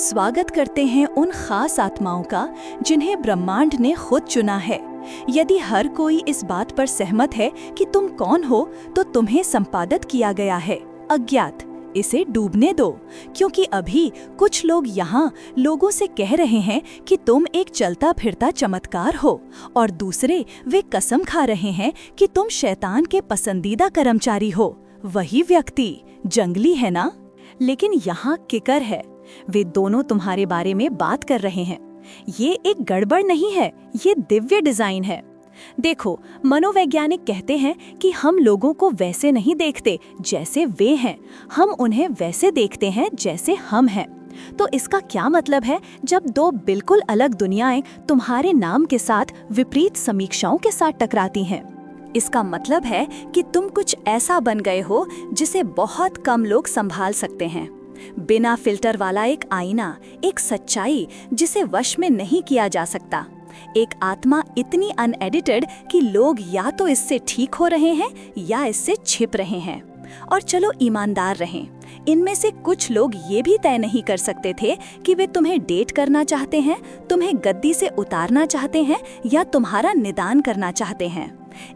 स्वागत करते हैं उन खास आत्माओं का जिन्हें ब्रह्मांड ने खुद चुना है। यदि हर कोई इस बात पर सहमत है कि तुम कौन हो, तो तुम्हें संपादित किया गया है अज्ञात। इसे डूबने दो, क्योंकि अभी कुछ लोग यहाँ लोगों से कह रहे हैं कि तुम एक चलता फिरता चमत्कार हो, और दूसरे वे कसम खा रहे हैं कि तुम शैतान के पसंदीदा कर्मचारी हो। वही व्यक्ति जंगली है ना? लेकिन यहाँ किकर है, वे दोनों तुम्हारे बारे में बात कर रहे हैं। ये एक गड़बड़ नहीं है, ये दिव्य डिजाइन है। देखो, मनोवैज्ञानिक कहते हैं कि हम लोगों को वैसे नहीं देखते जैसे वे हैं, हम उन्हें वैसे देखते हैं जैसे हम हैं। तो इसका क्या मतलब है जब दो बिल्कुल अलग दुनियाएं तुम्हारे नाम के साथ विपरीत समीक्षाओं के साथ टकराती हैं? इसका मतलब है कि तुम कुछ ऐसा बन गए हो जिसे बहुत कम लोग संभाल सकते हैं। बिना फिल्टर वाला एक आईना, एक सच्चाई जिसे वश में नहीं किया जा सकता, एक आत्मा इतनी अनएडिटेड कि लोग या तो इससे ठीक हो रहे हैं या इससे छिप रहे हैं। और चलो ईमानदार रहें, इनमें से कुछ लोग ये भी तय नहीं कर सकते थे कि वे तुम्हें डेट करना चाहते हैं, तुम्हें गद्दी से उतारना चाहते हैं या तुम्हारा निदान करना चाहते हैं।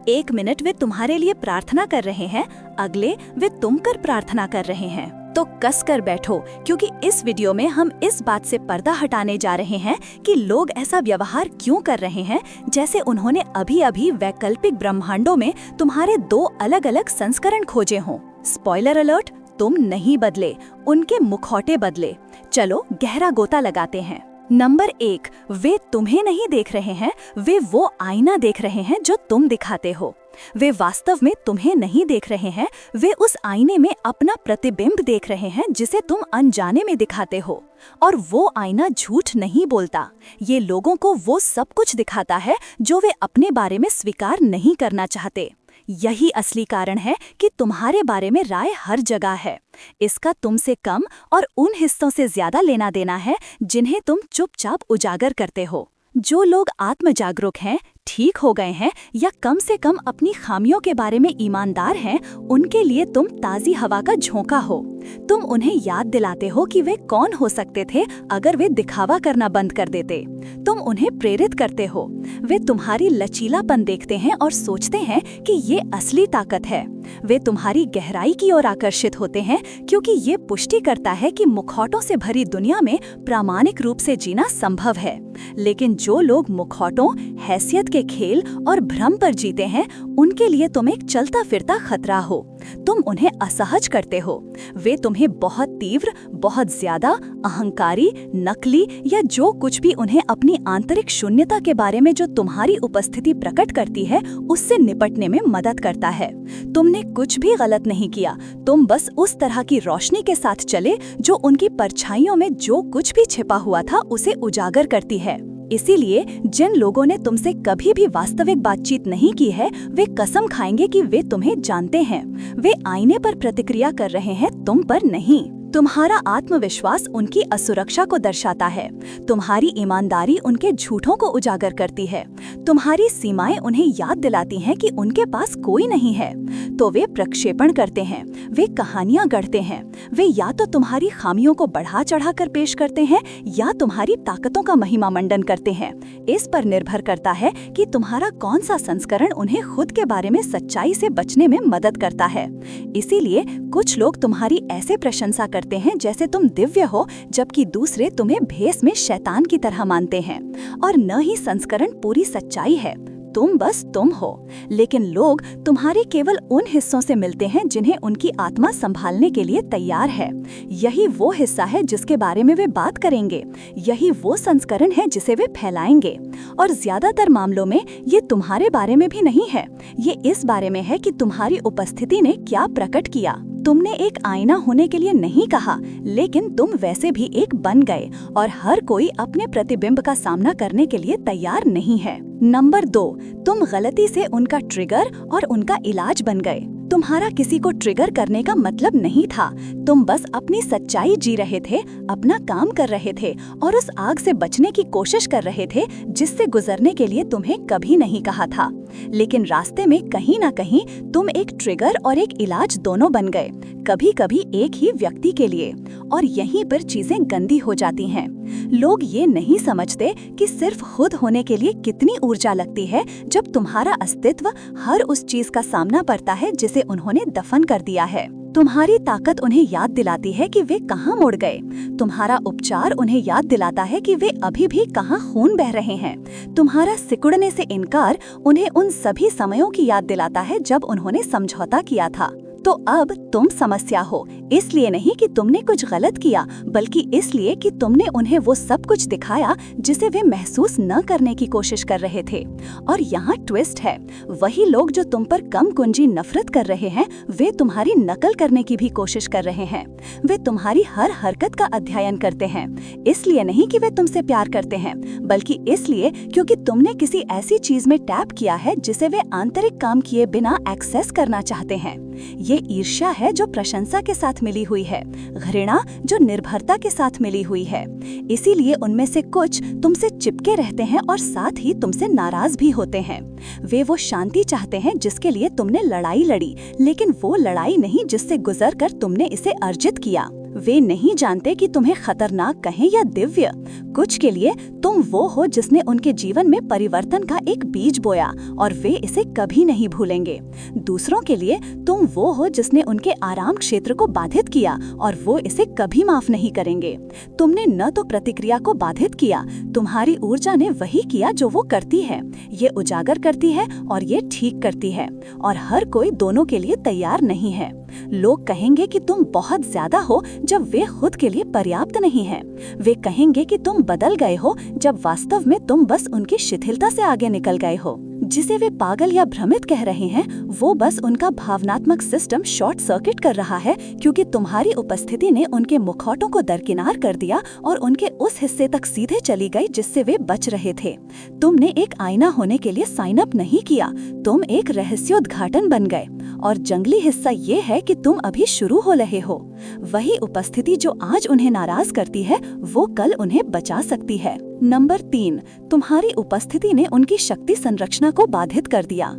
एक मिनट वे तुम्हारे लिए प्रार्थना कर रहे हैं, अगले वे तुम कर प्रार्थना कर रहे हैं। तो कस कर बैठो, क्योंकि इस वीडियो में हम इस बात से पर्दा हटाने जा रहे हैं कि लोग ऐसा व्यवहार क्यों कर रहे हैं जैसे उन्होंने अभी अभी वैकल्पिक ब्रह्मांडों में तुम्हारे दो अलग अलग संस्करण खोजे हों। स्पॉइलर अलर्ट, तुम नहीं बदले, उनके मुखौटे बदले। चलो गहरा गोता लगाते हैं। नंबर 1, वे तुम्हें नहीं देख रहे हैं, वे वो आईना देख रहे हैं जो तुम दिखाते हो। वे वास्तव में तुम्हें नहीं देख रहे हैं, वे उस आईने में अपना प्रतिबिंब देख रहे हैं जिसे तुम अनजाने में दिखाते हो। और वो आईना झूठ नहीं बोलता, ये लोगों को वो सब कुछ दिखाता है जो वे अपने बारे में स्वीकार नहीं करना चाहते। यही असली कारण है कि तुम्हारे बारे में राय हर जगह है। इसका तुमसे कम और उन हिस्सों से ज्यादा लेना देना है जिन्हें तुम चुपचाप उजागर करते हो। जो लोग आत्म जागरूक हैं, ठीक हो गए हैं या कम से कम अपनी खामियों के बारे में ईमानदार हैं, उनके लिए तुम ताज़ी हवा का झोंका हो। तुम उन्हें याद दिलाते हो कि वे कौन हो सकते थे अगर वे दिखावा करना बंद कर देते। तुम उन्हें प्रेरित करते हो, वे तुम्हारी लचीलापन देखते हैं और सोचते हैं कि ये असली ताकत है। वे तुम्हारी गहराई की ओर आकर्षित होते हैं क्योंकि ये पुष्टि करता है कि मुखौटों से भरी दुनिया में प्रामाणिक रूप से जीना संभव है। लेकिन जो लोग मुखौटों, हैसियत के खेल और भ्रम पर जीते हैं, उनके लिए तुम एक चलता फिरता खतरा हो। तुम उन्हें असहज करते हो। वे तुम्हें बहुत तीव्र, बहुत ज्यादा, अहंकारी, नकली या जो कुछ भी उन्हें अपनी आंतरिक शून्यता के बारे में जो तुम्हारी उपस्थिति प्रकट करती है उससे निपटने में मदद करता है। तुमने कुछ भी गलत नहीं किया, तुम बस उस तरह की रोशनी के साथ चले जो उनकी परछाइयों में जो कुछ भी छिपा हुआ था उसे उजागर करती है। इसीलिए जिन लोगों ने तुमसे कभी भी वास्तविक बातचीत नहीं की है, वे कसम खाएंगे कि वे तुम्हें जानते हैं। वे आईने पर प्रतिक्रिया कर रहे हैं, तुम पर नहीं। तुम्हारा आत्मविश्वास उनकी असुरक्षा को दर्शाता है, तुम्हारी ईमानदारी उनके झूठों को उजागर करती है, तुम्हारी सीमाएं उन्हें याद दिलाती हैं कि उनके पास कोई नहीं है। तो वे प्रक्षेपण करते हैं, वे कहानियां गढ़ते हैं, वे या तो तुम्हारी खामियों को बढ़ा चढ़ाकर पेश करते हैं या तुम्हारी ताकतों का महिमा मंडन करते हैं। इस पर निर्भर करता है कि तुम्हारा कौन सा संस्करण उन्हें खुद के बारे में सच्चाई से बचने में मदद करता है। इसीलिए कुछ लोग तुम्हारी ऐसे प्रशंसा करते हैं जैसे तुम दिव्य हो, जबकि दूसरे तुम्हें भेष में शैतान की तरह मानते हैं। और न ही संस्करण पूरी सच्चाई है, तुम बस तुम हो। लेकिन लोग तुम्हारे केवल उन हिस्सों से मिलते हैं जिन्हें उनकी आत्मा संभालने के लिए तैयार है। यही वो हिस्सा है जिसके बारे में वे बात करेंगे, यही वो संस्करण है जिसे वे फैलाएंगे। और ज्यादातर मामलों में ये तुम्हारे बारे में भी नहीं है, ये इस बारे में है कि तुम्हारी उपस्थिति ने क्या प्रकट किया। तुमने एक आईना होने के लिए नहीं कहा, लेकिन तुम वैसे भी एक बन गए, और हर कोई अपने प्रतिबिंब का सामना करने के लिए तैयार नहीं है। नंबर 2, तुम गलती से उनका ट्रिगर और उनका इलाज बन गए। तुम्हारा किसी को ट्रिगर करने का मतलब नहीं था, तुम बस अपनी सच्चाई जी रहे थे, अपना काम कर रहे थे और उस आग से बचने की कोशिश कर रहे थे जिससे गुजरने के लिए तुम्हें कभी नहीं कहा था। लेकिन रास्ते में कहीं ना कहीं तुम एक ट्रिगर और एक इलाज दोनों बन गए, कभी कभी एक ही व्यक्ति के लिए। और यहीं पर चीजें गंदी हो जाती हैं। लोग ये नहीं समझते कि सिर्फ खुद होने के लिए कितनी ऊर्जा लगती है जब तुम्हारा अस्तित्व हर उस चीज का सामना करता है जिसे उन्होंने दफन कर दिया है। तुम्हारी ताकत उन्हें याद दिलाती है कि वे कहाँ मुड़ गए। तुम्हारा उपचार उन्हें याद दिलाता है कि वे अभी भी कहाँ खून बह रहे हैं। तुम्हारा सिकुड़ने से इनकार उन्हें उन सभी समयों की याद दिलाता है जब उन्होंने समझौता किया था। तो अब तुम समस्या हो, इसलिए नहीं कि तुमने कुछ गलत किया, बल्कि इसलिए कि तुमने उन्हें वो सब कुछ दिखाया जिसे वे महसूस न करने की कोशिश कर रहे थे। और यहाँ ट्विस्ट है, वही लोग जो तुम पर कम कुंजी नफरत कर रहे हैं, वे तुम्हारी नकल करने की भी कोशिश कर रहे हैं। वे तुम्हारी हर हरकत का अध्ययन करते हैं, इसलिए नहीं कि वे तुमसे प्यार करते हैं, बल्कि इसलिए क्योंकि तुमने किसी ऐसी चीज में टैप किया है जिसे वे आंतरिक काम किए बिना एक्सेस करना चाहते हैं। ये ईर्ष्या है जो प्रशंसा के साथ मिली हुई है, घृणा जो निर्भरता के साथ मिली हुई है। इसीलिए उनमें से कुछ तुमसे चिपके रहते हैं और साथ ही तुमसे नाराज भी होते हैं। वे वो शांति चाहते हैं जिसके लिए तुमने लड़ाई लड़ी, लेकिन वो लड़ाई नहीं जिससे गुजरकर तुमने इसे अर्जित किया। वे नहीं जानते कि तुम्हें खतरनाक कहें या दिव्य। कुछ के लिए तुम वो हो जिसने उनके जीवन में परिवर्तन का एक बीज बोया और वे इसे कभी नहीं भूलेंगे। दूसरों के लिए तुम वो हो जिसने उनके आराम क्षेत्र को बाधित किया और वो इसे कभी माफ नहीं करेंगे। तुमने न तो प्रतिक्रिया को बाधित किया, तुम्हारी ऊर्जा ने वही किया जो वो करती है। ये उजागर करती है और ये ठीक करती है, और हर कोई दोनों के लिए तैयार नहीं है। लोग कहेंगे कि तुम बहुत ज्यादा हो जब वे खुद के लिए पर्याप्त नहीं हैं। वे कहेंगे कि तुम बदल गए हो जब वास्तव में तुम बस उनकी शिथिलता से आगे निकल गए हो। जिसे वे पागल या भ्रमित कह रहे हैं, वो बस उनका भावनात्मक सिस्टम शॉर्ट सर्किट कर रहा है, क्योंकि तुम्हारी उपस्थिति ने उनके मुखौटों को दरकिनार कर दिया और उनके उस हिस्से तक सीधे चली गई जिससे वे बच रहे थे। तुमने एक आईना होने के लिए साइन अप नहीं किया, तुम एक रहस्योद्घाटन बन गए। और जंगली हिस्सा ये है कि तुम अभी शुरू हो रहे हो। वही उपस्थिति जो आज उन्हें नाराज करती है, वो कल उन्हें बचा सकती है। नंबर 3, तुम्हारी उपस्थिति ने उनकी शक्ति संरचना को बाधित कर दिया।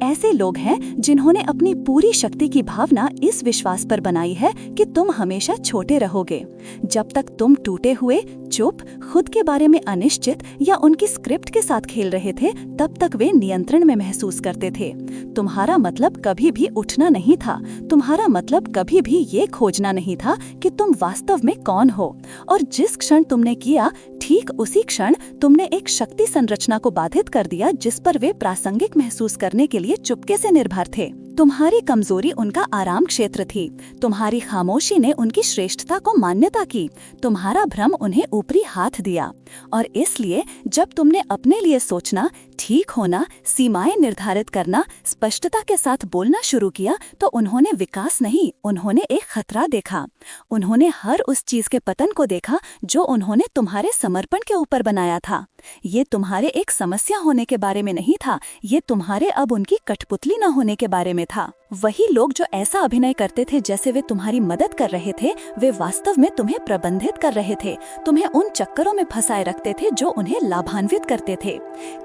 ऐसे लोग हैं जिन्होंने अपनी पूरी शक्ति की भावना इस विश्वास पर बनाई है कि तुम हमेशा छोटे रहोगे। जब तक तुम टूटे हुए, चुप, खुद के बारे में अनिश्चित या उनकी स्क्रिप्ट के साथ खेल रहे थे, तब तक वे नियंत्रण में महसूस करते थे। तुम्हारा मतलब कभी भी उठना नहीं था, तुम्हारा मतलब कभी भी ये खोजना नहीं था कि तुम वास्तव में कौन हो। और जिस क्षण तुमने किया, ठीक उसी क्षण तुमने एक शक्ति संरचना को बाधित कर दिया जिस पर वे प्रासंगिक महसूस करने के लिए चुपके से निर्भर थे। तुम्हारी कमजोरी उनका आराम क्षेत्र थी, तुम्हारी खामोशी ने उनकी श्रेष्ठता को मान्यता की, तुम्हारा भ्रम उन्हें ऊपरी हाथ दिया। और इसलिए जब तुमने अपने लिए सोचना, ठीक होना, सीमाएं निर्धारित करना, स्पष्टता के साथ बोलना शुरू किया, तो उन्होंने विकास नहीं, उन्होंने एक खतरा देखा। उन्होंने हर उस चीज के पतन को देखा जो उन्होंने तुम्हारे समर्पण के ऊपर बनाया था। ये तुम्हारे एक समस्या होने के बारे में नहीं था, ये तुम्हारे अब उनकी कठपुतली न होने के बारे में था। वही लोग जो ऐसा अभिनय करते थे जैसे वे तुम्हारी मदद कर रहे थे, वे वास्तव में तुम्हें प्रबंधित कर रहे थे, तुम्हें उन चक्करों में फंसाए रखते थे जो उन्हें लाभान्वित करते थे।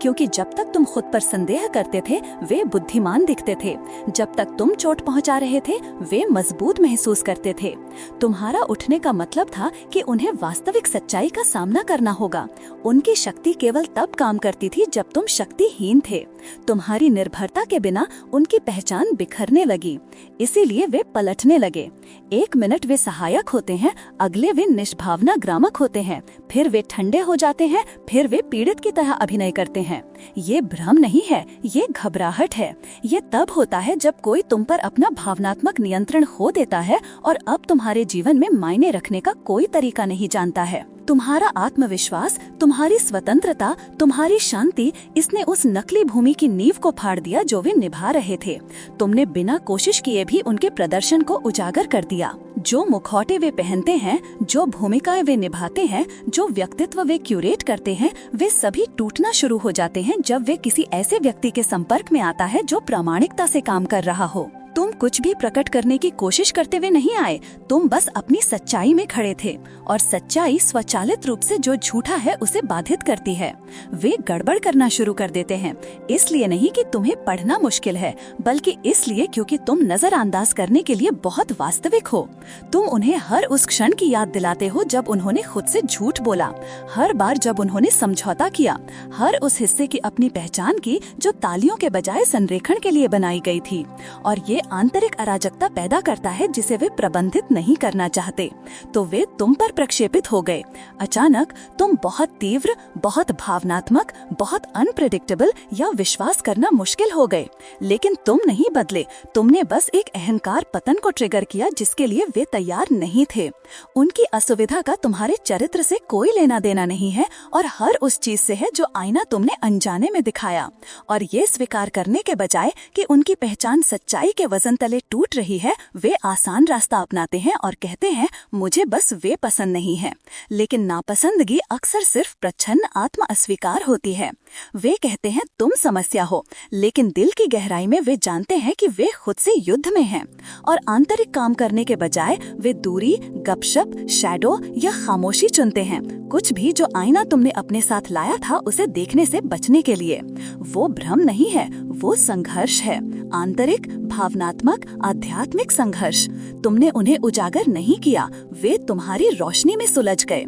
क्योंकि जब तक तुम खुद पर संदेह करते थे, वे बुद्धिमान दिखते थे। जब तक तुम चोट पहुंचा रहे थे, वे मजबूत महसूस करते थे। तुम्हारा उठने का मतलब था कि उन्हें वास्तविक सच्चाई का सामना करना होगा। उनकी शक्ति केवल तब काम करती थी जब तुम शक्तिहीन थे। तुम्हारी निर्भरता के बिना उनकी पहचान बिखरने लगी, इसीलिए वे पलटने लगे। एक मिनट वे सहायक होते हैं, अगले वे निष्भावना ग्रामक होते हैं, फिर वे ठंडे हो जाते हैं, फिर वे पीड़ित की तरह अभिनय करते हैं। ये भ्रम नहीं है, ये घबराहट है। ये तब होता है जब कोई तुम पर अपना भावनात्मक नियंत्रण खो देता है और अब तुम्हारे जीवन में मायने रखने का कोई तरीका नहीं जानता है। तुम्हारा आत्मविश्वास, तुम्हारी स्वतंत्रता, तुम्हारी शांति, इसने उस नकली भूमि की नींव को फाड़ दिया जो वे निभा रहे थे। तुमने बिना कोशिश किए भी उनके प्रदर्शन को उजागर कर दिया। जो मुखौटे वे पहनते हैं, जो भूमिकाएं वे निभाते हैं, जो व्यक्तित्व वे क्यूरेट करते हैं, वे सभी टूटना शुरू हो जाते हैं जब वे किसी ऐसे व्यक्ति के संपर्क में आता है जो प्रामाणिकता से काम कर रहा हो। तुम कुछ भी प्रकट करने की कोशिश करते हुए नहीं आए, तुम बस अपनी सच्चाई में खड़े थे, और सच्चाई स्वचालित रूप से जो झूठा है उसे बाधित करती है। वे गड़बड़ करना शुरू कर देते हैं, इसलिए नहीं कि तुम्हें पढ़ना मुश्किल है, बल्कि इसलिए क्योंकि तुम नजरअंदाज करने के लिए बहुत वास्तविक हो। तुम उन्हें हर उस क्षण की याद दिलाते हो जब उन्होंने खुद से झूठ बोला, हर बार जब उन्होंने समझौता किया, हर उस हिस्से की अपनी पहचान की जो तालियों के बजाय संरेखण के लिए बनाई गई थी। और ये आंतरिक अराजकता पैदा करता है जिसे वे प्रबंधित नहीं करना चाहते, तो वे तुम पर प्रक्षेपित हो गए। अचानक तुम बहुत तीव्र, बहुत भावनात्मक, बहुत अनप्रेडिक्टेबल या विश्वास करना मुश्किल हो गए। लेकिन तुम नहीं बदले, तुमने बस एक अहंकार पतन को ट्रिगर किया जिसके लिए वे तैयार नहीं थे। उनकी असुविधा का तुम्हारे चरित्र से कोई लेना देना नहीं है, और हर उस चीज से है जो आईना तुमने अनजाने में दिखाया। और ये स्वीकार करने के बजाय कि उनकी पहचान सच्चाई के वजन तले टूट रही है, वे आसान रास्ता अपनाते हैं और कहते हैं मुझे बस वे पसंद नहीं है। लेकिन नापसंदगी अक्सर सिर्फ प्रच्छन्न आत्म अस्वीकार होती है। वे कहते हैं तुम समस्या हो, लेकिन दिल की गहराई में वे जानते हैं कि वे खुद से युद्ध में हैं। और आंतरिक काम करने के बजाय वे दूरी, गपशप, शैडो या खामोशी चुनते हैं, कुछ भी जो आईना तुमने अपने साथ लाया था उसे देखने से बचने के लिए। वो भ्रम नहीं है, वो संघर्ष है, आंतरिक, भावनात्मक, आध्यात्मिक संघर्ष। तुमने उन्हें उजागर नहीं किया, वे तुम्हारी रोशनी में सुलझ गए।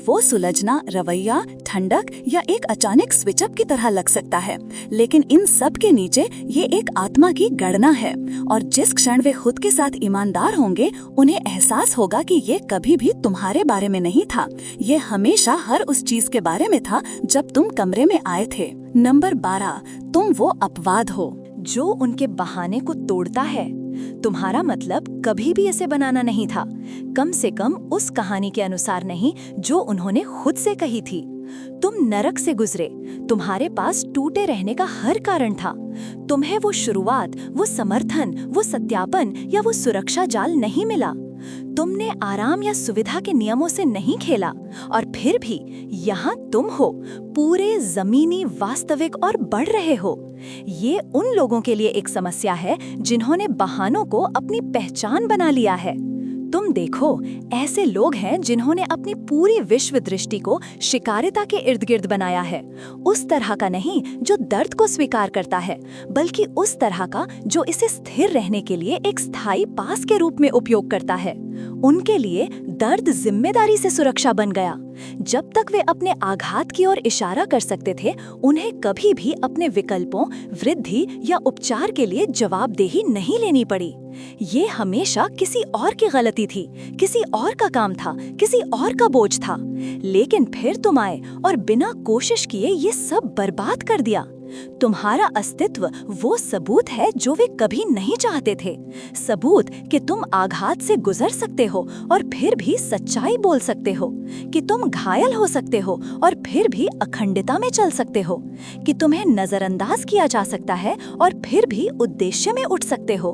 वो सुलझना रवैया, ठंडक या एक अचानक स्विचअप की तरह लग सकता है, लेकिन इन सब के नीचे ये एक आत्मा की गणना है। और जिस क्षण वे खुद के साथ ईमानदार होंगे, उन्हें एहसास होगा कि ये कभी भी तुम्हारे बारे में नहीं था, ये हमेशा हर उस चीज के बारे में था जब तुम कमरे में आए थे। नंबर 12, तुम वो अपवाद हो जो उनके बहाने को तोड़ता है। तुम्हारा मतलब कभी भी इसे बनाना नहीं था, कम से कम उस कहानी के अनुसार नहीं जो उन्होंने खुद से कही थी। तुम नरक से गुजरे, तुम्हारे पास टूटे रहने का हर कारण था। तुम्हें वो शुरुआत, वो समर्थन, वो सत्यापन या वो सुरक्षा जाल नहीं मिला। तुमने आराम या सुविधा के नियमों से नहीं खेला, और फिर भी यहाँ तुम हो, पूरे जमीनी, वास्तविक और बढ़ रहे हो। ये उन लोगों के लिए एक समस्या है जिन्होंने बहानों को अपनी पहचान बना लिया है। तुम देखो, ऐसे लोग हैं जिन्होंने अपनी पूरी विश्व दृष्टि को शिकारिता के इर्द गिर्द बनाया है। उस तरह का नहीं जो दर्द को स्वीकार करता है, बल्कि उस तरह का जो इसे स्थिर रहने के लिए एक स्थायी पास के रूप में उपयोग करता है। उनके लिए दर्द जिम्मेदारी से सुरक्षा बन गया। जब तक वे अपने आघात की ओर इशारा कर सकते थे, उन्हें कभी भी अपने विकल्पों, वृद्धि या उपचार के लिए जवाबदेही नहीं लेनी पड़ी। ये हमेशा किसी और की गलती थी, किसी और का काम था, किसी और का बोझ था। लेकिन फिर तुम आए और बिना कोशिश किए ये सब बर्बाद कर दिया। तुम्हारा अस्तित्व वो सबूत है जो वे कभी नहीं चाहते थे। सबूत कि तुम आघात से गुजर सकते हो और फिर भी सच्चाई बोल सकते हो, कि तुम घायल हो सकते हो और फिर भी अखंडता में चल सकते हो, कि तुम्हें नजरअंदाज किया जा सकता है और फिर भी उद्देश्य में उठ सकते हो।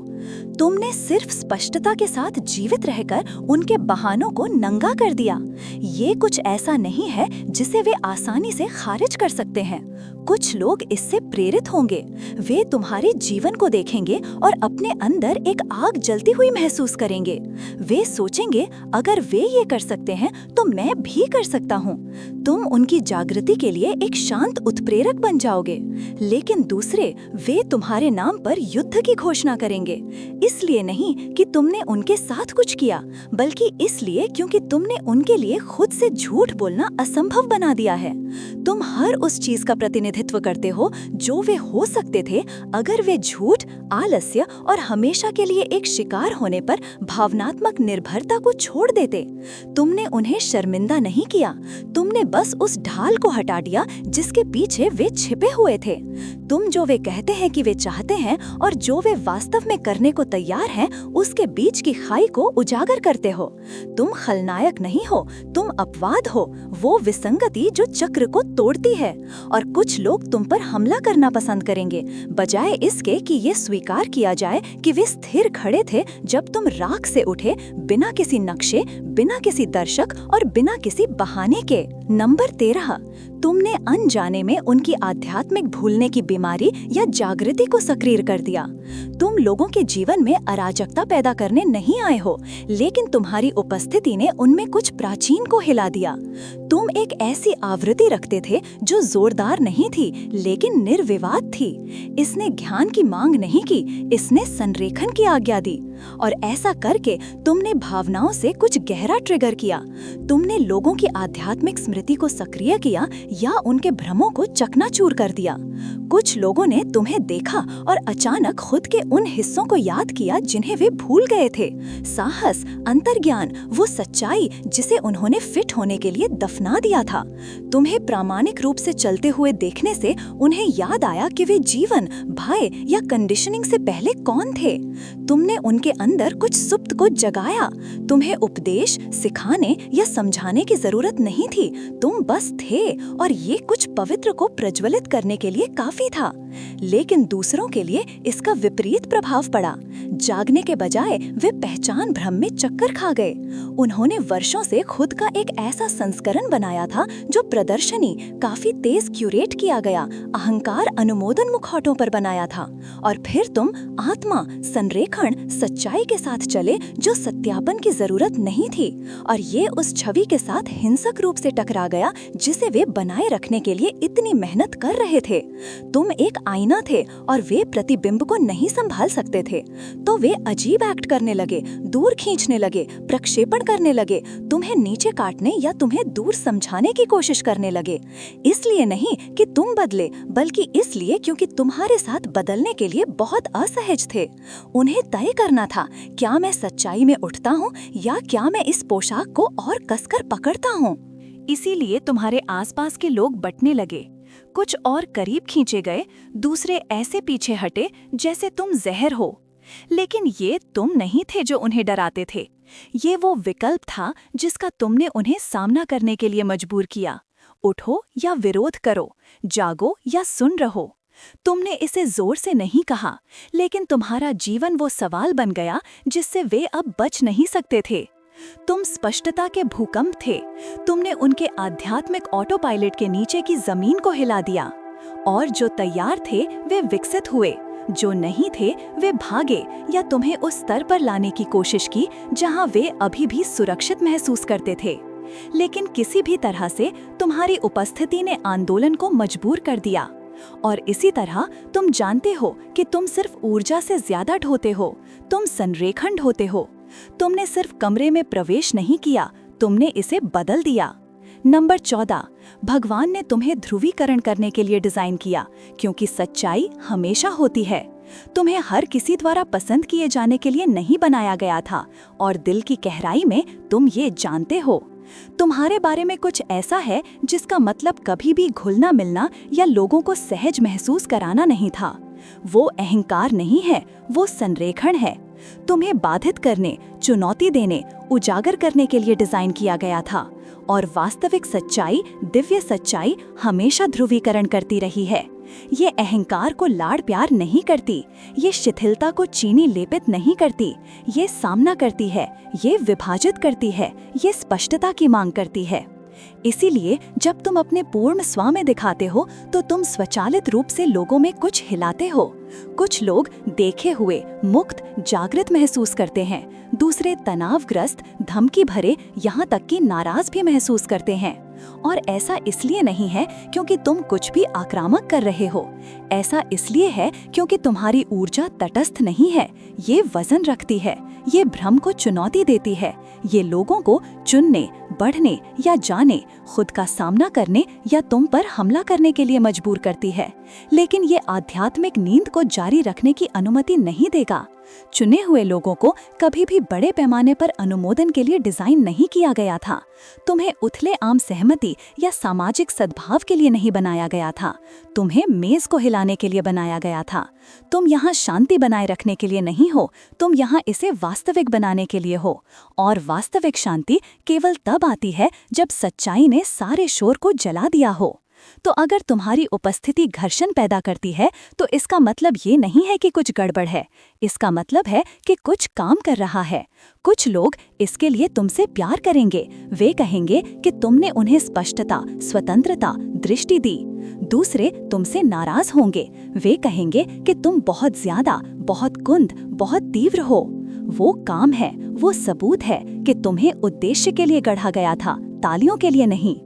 तुमने सिर्फ स्पष्टता के साथ जीवित रहकर उनके बहानों को नंगा कर दिया। ये कुछ ऐसा नहीं है जिसे वे आसानी से खारिज कर सकते हैं। कुछ लोग इससे प्रेरित होंगे। वे तुम्हारे जीवन को देखेंगे और अपने अंदर एक आग जलती हुई महसूस करेंगे। वे सोचेंगे, अगर वे ये कर सकते हैं तो मैं भी कर सकता हूँ। तुम उनकी जागृति के लिए एक शांत उत्प्रेरक बन जाओगे। लेकिन दूसरे, वे तुम्हारे नाम पर युद्ध की घोषणा करेंगे। इसलिए नहीं कि तुमने उनके साथ कुछ किया, बल्कि इसलिए क्योंकि तुमने उनके लिए खुद से झूठ बोलना असंभव बना दिया है। तुम हर उस चीज का प्रतिनिधित्व करते हो जो वे हो सकते थे अगर वे झूठ, आलस्य और हमेशा के लिए एक शिकार होने पर भावनात्मक निर्भरता को छोड़ देते। तुमने उन्हें शर्मिंदा नहीं किया, तुमने बस उस ढाल को हटा दिया जिसके पीछे वे छिपे हुए थे। तुम जो वे कहते हैं कि वे चाहते हैं और जो वे वास्तव में करने को तैयार हैं, उसके बीच की खाई को उजागर करते हो। तुम खलनायक नहीं हो, तुम अपवाद हो, वो विसंगति जो चक्र को तोड़ती है। और कुछ लोग तुम पर हमला करना पसंद करेंगे, बजाय इसके कि ये स्वीकार किया जाए कि वे स्थिर खड़े थे जब तुम राख से उठे, बिना किसी नक्शे, बिना किसी दर्शक और बिना किसी बहाने के। नंबर 13, तुमने अनजाने में उनकी आध्यात्मिक भूलने की बीमारी या जागृति को सक्रिय कर दिया। तुम लोगों के जीवन में अराजकता पैदा करने नहीं आए हो, लेकिन तुम्हारी उपस्थिति ने उनमें कुछ प्राचीन को हिला दिया। तुम एक ऐसी आवृत्ति रखते थे जो जोरदार नहीं थी, लेकिन निर्विवाद थी। इसने ज्ञान की मांग नहीं की, इसने संरेखन की आज्ञा दी। और ऐसा करके तुमने भावनाओं से कुछ गहरा ट्रिगर किया। तुमने लोगों की आध्यात्मिक स्मृति को सक्रिय किया या उनके भ्रमों को चकनाचूर कर दिया। कुछ लोगों ने तुम्हें देखा और अचानक खुद के उन हिस्सों को याद किया जिन्हें वे भूल गए थे। साहस, अंतर्ज्ञान, वो सच्चाई जिसे उन्होंने फिट होने के लिए दफना दिया था। तुम्हें प्रामाणिक रूप से चलते हुए देखने से उन्हें याद आया कि वे जीवन, भय या कंडीशनिंग से पहले कौन थे। तुमने उनके अंदर कुछ सुप्त को जगाया। तुम्हें उपदेश, सिखाने या समझाने की जरूरत नहीं थी, तुम बस थे, और ये कुछ पवित्र को प्रज्वलित करने के लिए काफी था। लेकिन दूसरों के लिए इसका विपरीत प्रभाव पड़ा। जागने के बजाय वे पहचान भ्रम में चक्कर खा गए। उन्होंने वर्षों से खुद का एक ऐसा संस्करण बनाया था जो प्रदर्शनी, काफी तेज क्यूरेट किया गया, अहंकार अनुमोदन मुखौटों पर बनाया था। और फिर तुम आत्मा, संरेखण, सच्चाई के साथ चले जो सत्यापन की जरूरत नहीं थी, और ये उस छवि के साथ हिंसक रूप से टकरा गया जिसे वे बनाए रखने के लिए इतनी मेहनत कर रहे थे। तुम एक आईना थे और वे प्रतिबिंब को नहीं संभाल सकते थे, तो वे अजीब एक्ट करने लगे, दूर खींचने लगे, प्रक्षेपण करने लगे, तुम्हें नीचे काटने या तुम्हें दूर समझाने की कोशिश करने लगे। इसलिए नहीं कि तुम बदले, बल्कि इसलिए क्योंकि तुम्हारे साथ बदलने के लिए बहुत असहज थे। उन्हें तय करना था, क्या मैं सच्चाई में उठता हूँ या क्या मैं इस पोशाक को और कसकर पकड़ता हूँ। इसीलिए तुम्हारे आसपास के लोग बंटने लगे। कुछ और करीब खींचे गए, दूसरे ऐसे पीछे हटे जैसे तुम जहर हो। लेकिन ये तुम नहीं थे जो उन्हें डराते थे। ये वो विकल्प था जिसका तुमने उन्हें सामना करने के लिए मजबूर किया। उठो या विरोध करो, जागो या सुन रहो। तुमने इसे जोर से नहीं कहा, लेकिन तुम्हारा जीवन वो सवाल बन गया जिससे वे अब बच नहीं सकते थे। तुम स्पष्टता के भूकंप थे। तुमने उनके आध्यात्मिक ऑटो पायलट के नीचे की जमीन को हिला दिया। और जो तैयार थे वे विकसित हुए, जो नहीं थे वे भागे या तुम्हें उस स्तर पर लाने की कोशिश की जहां वे अभी भी सुरक्षित महसूस करते थे। लेकिन किसी भी तरह से तुम्हारी उपस्थिति ने आंदोलन को मजबूर कर दिया। और इसी तरह तुम जानते हो कि तुम सिर्फ ऊर्जा से ज्यादा ढोते हो, तुम संरेखण ढोते हो। तुमने सिर्फ कमरे में प्रवेश नहीं किया, तुमने इसे बदल दिया। नंबर 14, भगवान ने तुम्हें ध्रुवीकरण करने के लिए डिजाइन किया, क्योंकि सच्चाई हमेशा होती है। तुम्हें हर किसी द्वारा पसंद किए जाने के लिए नहीं बनाया गया था, और दिल की गहराई में तुम ये जानते हो। तुम्हारे बारे में कुछ ऐसा है जिसका मतलब कभी भी घुलना मिलना या लोगों को सहज महसूस कराना नहीं था। वो अहंकार नहीं है, वो संरेखण है। तुम्हें बाधित करने, चुनौती देने, उजागर करने के लिए डिजाइन किया गया था। और वास्तविक सच्चाई, दिव्य सच्चाई हमेशा ध्रुवीकरण करती रही है। ये अहंकार को लाड़ प्यार नहीं करती, ये शिथिलता को चीनी लेपित नहीं करती, ये सामना करती है, ये विभाजित करती है, ये स्पष्टता की मांग करती है। इसीलिए जब तुम अपने पूर्ण स्व में दिखाते हो तो तुम स्वचालित रूप से लोगों में कुछ हिलाते हो। कुछ लोग देखे हुए, मुक्त, जागृत महसूस करते हैं, दूसरे तनावग्रस्त, धमकी भरे, यहाँ तक कि नाराज भी महसूस करते हैं। और ऐसा इसलिए नहीं है क्योंकि तुम कुछ भी आक्रामक कर रहे हो, ऐसा इसलिए है क्योंकि तुम्हारी ऊर्जा तटस्थ नहीं है, ये वजन रखती है, ये भ्रम को चुनौती देती है, ये लोगों को चुनने, बढ़ने या जाने, खुद का सामना करने या तुम पर हमला करने के लिए मजबूर करती है। लेकिन ये आध्यात्मिक नींद को जारी रखने की अनुमति नहीं देगा। चुने हुए लोगों को कभी भी बड़े पैमाने पर अनुमोदन के लिए डिजाइन नहीं किया गया था। तुम्हें उथले आम सहमति या सामाजिक सद्भाव के लिए नहीं बनाया गया था, तुम्हें मेज को हिलाने के लिए बनाया गया था। तुम यहाँ शांति बनाए रखने के लिए नहीं हो, तुम यहाँ इसे वास्तविक बनाने के लिए हो। और वास्तविक शांति केवल तब आती है जब सच्चाई ने सारे शोर को जला दिया हो। तो अगर तुम्हारी उपस्थिति घर्षण पैदा करती है तो इसका मतलब ये नहीं है कि कुछ गड़बड़ है, इसका मतलब है कि कुछ काम कर रहा है। कुछ लोग इसके लिए तुमसे प्यार करेंगे, वे कहेंगे कि तुमने उन्हें स्पष्टता, स्वतंत्रता, दृष्टि दी। दूसरे तुमसे नाराज होंगे, वे कहेंगे कि तुम बहुत ज्यादा, बहुत कुंद, बहुत तीव्र हो। वो काम है, वो सबूत है कि तुम्हें उद्देश्य के लिए गढ़ा गया था, तालियों के लिए नहीं।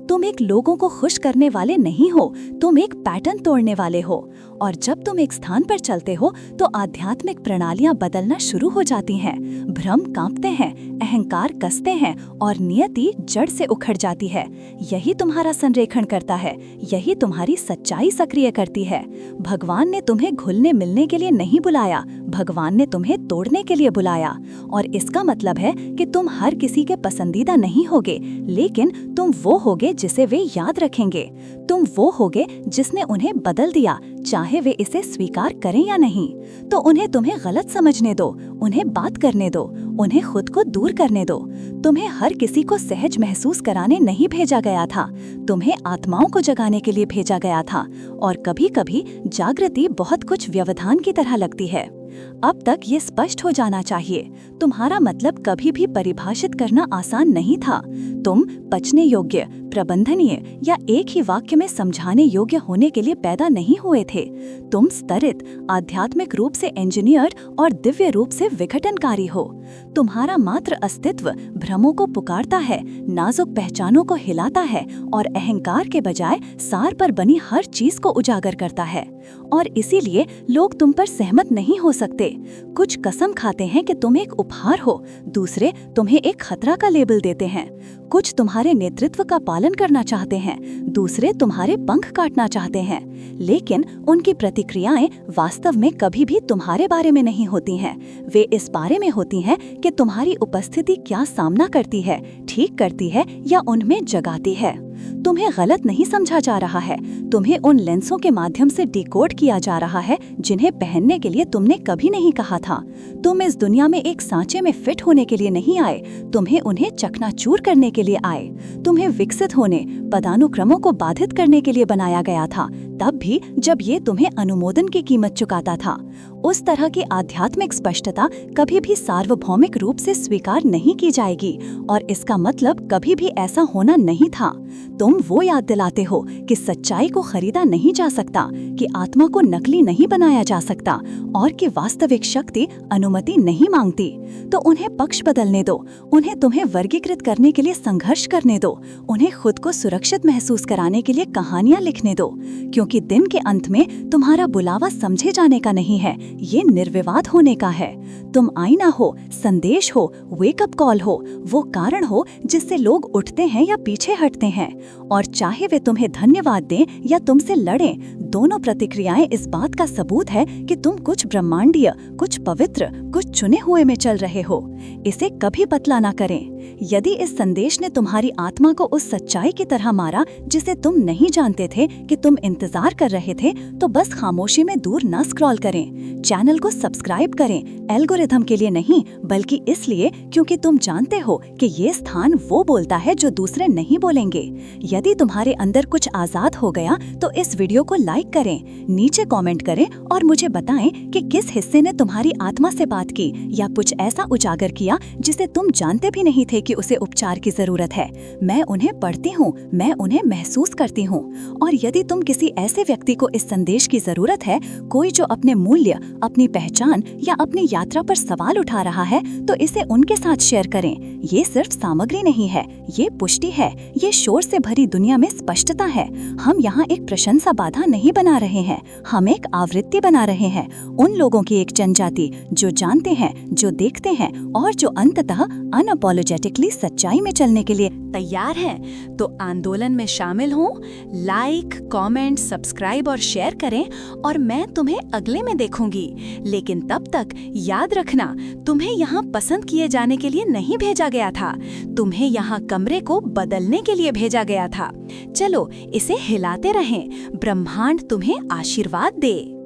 तुम एक लोगों को खुश करने वाले नहीं हो, तुम एक पैटर्न तोड़ने वाले हो। और जब तुम एक स्थान पर चलते हो तो आध्यात्मिक प्रणालियां बदलना शुरू हो जाती हैं, भ्रम कांपते हैं, अहंकार कसते हैं और नियति जड़ से उखड़ जाती है। यही तुम्हारा संरेखण करता है, यही तुम्हारी सच्चाई सक्रिय करती है। भगवान ने तुम्हें घुलने मिलने के लिए नहीं बुलाया, भगवान ने तुम्हें तोड़ने के लिए बुलाया। और इसका मतलब है कि तुम हर किसी के पसंदीदा नहीं होगे, लेकिन तुम वो होगे जिसे वे याद रखेंगे। तुम वो होगे जिसने उन्हें बदल दिया, चाहे वे इसे स्वीकार करें या नहीं। तो उन्हें तुम्हें गलत समझने दो, उन्हें बात करने दो, उन्हें खुद को दूर करने दो। तुम्हें हर किसी को सहज महसूस कराने नहीं भेजा गया था, तुम्हें आत्माओं को जगाने के लिए भेजा गया था। और कभी-कभी जागृति बहुत कुछ व्यवधान की तरह लगती है। अब तक ये स्पष्ट हो जाना चाहिए, तुम्हारा मतलब कभी भी परिभाषित करना आसान नहीं था। तुम पचने योग्य, प्रबंधनीय या एक ही वाक्य में समझाने योग्य होने के लिए पैदा नहीं हुए थे। तुम स्तरित, आध्यात्मिक रूप से इंजीनियर और दिव्य रूप से विघटनकारी हो। तुम्हारा मात्र अस्तित्व भ्रमों को पुकारता है, नाजुक पहचानों को हिलाता है और अहंकार के बजाय सार पर बनी हर चीज को उजागर करता है। और इसीलिए लोग तुम पर सहमत नहीं हो सकते। कुछ कसम खाते हैं कि तुम एक उपहार हो, दूसरे तुम्हें एक खतरा का लेबल देते हैं। कुछ तुम्हारे नेतृत्व का पालन करना चाहते हैं, दूसरे तुम्हारे पंख काटना चाहते हैं। लेकिन उनकी प्रतिक्रियाएं वास्तव में कभी भी तुम्हारे बारे में नहीं होती हैं। वे इस बारे में होती हैं कि तुम्हारी उपस्थिति क्या सामना करती है, ठीक करती है या उनमें जगाती है। तुम्हें गलत नहीं समझा जा रहा है, तुम्हें उन लेंसों के माध्यम से डिकोड किया जा रहा है जिन्हें पहनने के लिए तुमने कभी नहीं कहा था। तुम इस दुनिया में एक सांचे में फिट होने के लिए नहीं आए, तुम्हें उन्हें चकनाचूर करने के लिए आए। तुम्हें विकसित होने, पदानुक्रमों को बाधित करने के लिए बनाया गया था, तब भी जब ये तुम्हें अनुमोदन की कीमत चुकाता था। उस तरह की आध्यात्मिक स्पष्टता कभी भी सार्वभौमिक रूप से स्वीकार नहीं की जाएगी और इसका मतलब कभी भी ऐसा होना नहीं था। तुम वो याद दिलाते हो कि सच्चाई को खरीदा नहीं जा सकता, कि आत्मा को नकली नहीं बनाया जा सकता और कि वास्तविक शक्ति अनुमति नहीं मांगती। तो उन्हें पक्ष बदलने दो, उन्हें तुम्हें वर्गीकृत करने के लिए संघर्ष करने दो, उन्हें खुद को सुरक्षित महसूस कराने के लिए कहानियां लिखने दो। क्योंकि दिन के अंत में तुम्हारा बुलावा समझे जाने का नहीं है, ये निर्विवाद होने का है। तुम आईना हो, संदेश हो, वेकअप कॉल हो, वो कारण हो जिससे लोग उठते हैं या पीछे हटते हैं। और चाहे वे तुम्हें धन्यवाद दें या तुमसे लड़ें, दोनों प्रतिक्रियाएं इस बात का सबूत है कि तुम कुछ ब्रह्मांडीय, कुछ पवित्र, कुछ चुने हुए में चल रहे हो। इसे कभी पतला ना करें। यदि इस संदेश ने तुम्हारी आत्मा को उस सच्चाई की तरह मारा जिसे तुम नहीं जानते थे कि तुम इंतजार कर रहे थे, तो बस खामोशी में दूर न स्क्रॉल करें। चैनल को सब्सक्राइब करें, एल्गोरिथम के लिए नहीं बल्कि इसलिए क्योंकि तुम जानते हो कि ये स्थान वो बोलता है जो दूसरे नहीं बोलेंगे। यदि तुम्हारे अंदर कुछ आजाद हो गया तो इस वीडियो को लाइक करें, नीचे कमेंट करें और मुझे बताएं कि किस हिस्से ने तुम्हारी आत्मा से बात की या कुछ ऐसा उजागर किया जिसे तुम जानते भी नहीं थे कि उसे उपचार की जरूरत है। मैं उन्हें पढ़ती हूँ, मैं उन्हें महसूस करती हूँ। और यदि तुम किसी ऐसे व्यक्ति को इस संदेश की जरूरत है, कोई जो अपने मूल्य, अपनी पहचान या अपनी यात्रा पर सवाल उठा रहा है, तो इसे उनके साथ शेयर करें। ये सिर्फ सामग्री नहीं है, ये पुष्टि है, ये शोर से भरी दुनिया में स्पष्टता है। हम यहाँ एक प्रशंसा बाधा नहीं बना रहे हैं, हम एक आवृत्ति बना रहे हैं। उन लोगों की एक जनजाति जो जानते हैं, जो देखते हैं और जो अंततः अनअपोलोजेटिकली सच्चाई में चलने के लिए तैयार हैं। तो आंदोलन में शामिल हों, लाइक, कमेंट, सब्सक्राइब और शेयर करें और मैं तुम्हें अगले में देखूंगी। लेकिन तब तक याद रखना, तुम्हें यहाँ पसंद किए जाने के लिए नहीं भेजा गया था, तुम्हें यहाँ कमरे को बदलने के लिए भेजा गया था। चलो इसे हिलाते रहें, ब्रह्मांड तुम्हें आशीर्वाद दे।